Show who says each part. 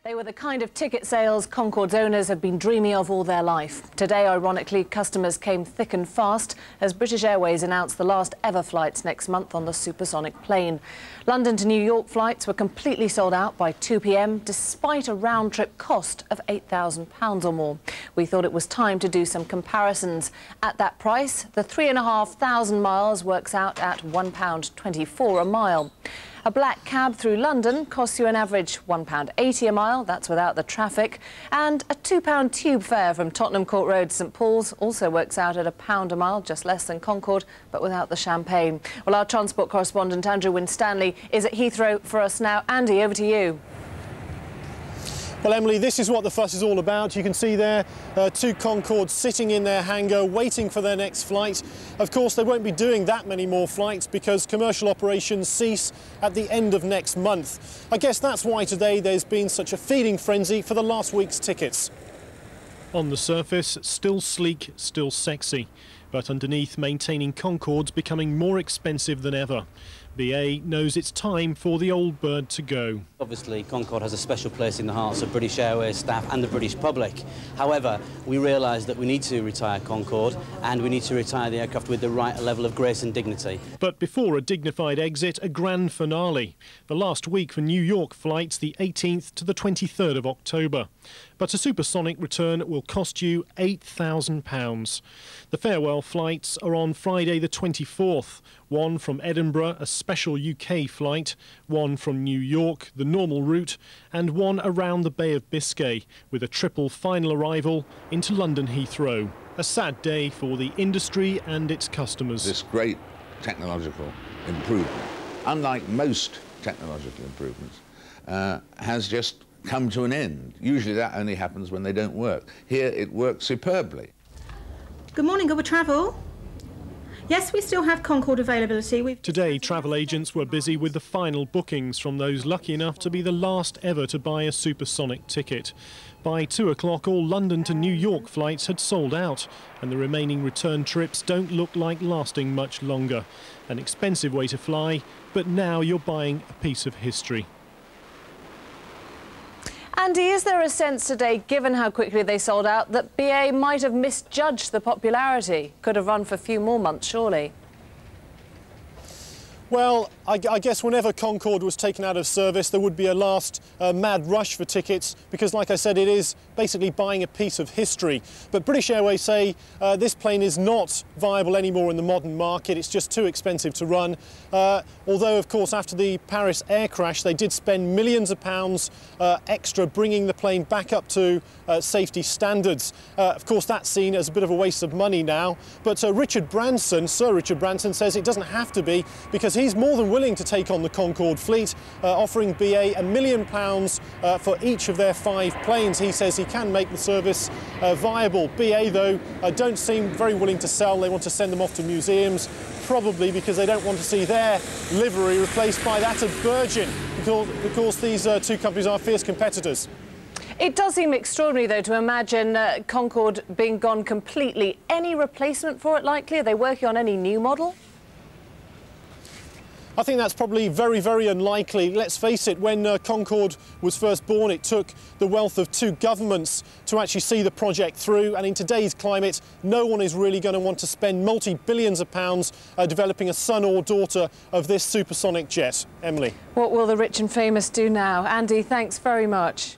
Speaker 1: They were the kind of ticket sales Concorde's owners have been dreaming of all their life. Today, ironically, customers came thick and fast as British Airways announced the last ever flights next month on the supersonic plane. London to New York flights were completely sold out by 2 p.m, despite a round-trip cost of £8,000 or more. We thought it was time to do some comparisons. At that price, the 3,500 miles works out at £1.24 a mile. A black cab through London costs you an average £1.80 a mile, that's without the traffic, and a £2 tube fare from Tottenham Court Road to St Paul's also works out at £1 a mile, just less than Concorde, but without the champagne. Well, our transport correspondent Andrew Winstanley is at Heathrow for us now. Andy, over to you.
Speaker 2: Well, Emily, this is what the fuss is all about. You can see there two Concordes sitting in their hangar waiting for their next flight. Of course, they won't be doing that many more flights because commercial operations cease at the end of next month. I guess that's why today there's been such a feeding frenzy for the last week's tickets.
Speaker 3: On the surface, still sleek, still sexy, but underneath, maintaining Concorde's becoming more expensive than ever. BA knows it's time for the old bird to go.
Speaker 4: Obviously, Concorde has a special place in the hearts of British Airways staff and the British public. However, we realise that we need to retire Concorde and we need to retire the aircraft with the right level of grace and dignity.
Speaker 3: But before a dignified exit, a grand finale. The last week for New York flights, the 18th to the 23rd of October. But a supersonic return will cost you £8,000. The farewell flights are on Friday the 24th. One from Edinburgh, a special UK flight, one from New York, the normal route, and one around the Bay of Biscay, with a triple final arrival into London Heathrow. A sad day for the industry and its customers.
Speaker 5: This great technological improvement, unlike most technological improvements, has just come to an end. Usually that only happens when they don't work. Here it works superbly.
Speaker 6: Good morning, Good Travel. Yes, we still have Concorde availability.
Speaker 3: Today, travel agents were busy with the final bookings from those lucky enough to be the last ever to buy a supersonic ticket. By 2 o'clock, all London to New York flights had sold out, and the remaining return trips don't look like lasting much longer. An expensive way to fly, but now you're buying a piece of history.
Speaker 1: Andy, is there a sense today, given how quickly they sold out, that BA might have misjudged the popularity? Could have run for a few more months, surely.
Speaker 2: Well, I guess whenever Concorde was taken out of service, there would be a last mad rush for tickets because, like I said, it is basically buying a piece of history. But British Airways say this plane is not viable anymore in the modern market. It's just too expensive to run. Although, of course, after the Paris air crash, they did spend millions of pounds extra bringing the plane back up to safety standards. Of course, that's seen as a bit of a waste of money now. But Sir Richard Branson says it doesn't have to be because he's more than willing to take on the Concorde fleet, offering BA £1 million for each of their 5 planes. He says he can make the service viable. BA, though, don't seem very willing to sell. They want to send them off to museums, probably because they don't want to see their livery replaced by that of Virgin. Of course, these two companies are fierce competitors.
Speaker 1: It does seem extraordinary, though, to imagine Concorde being gone completely. Any replacement for it likely? Are they working on any new model?
Speaker 2: I think that's probably very, very unlikely. Let's face it, when Concorde was first born, it took the wealth of 2 governments to actually see the project through. And in today's climate, no one is really going to want to spend multi-billions of pounds developing a son or daughter of this supersonic jet. Emily.
Speaker 1: What will the rich and famous do now? Andy, thanks very much.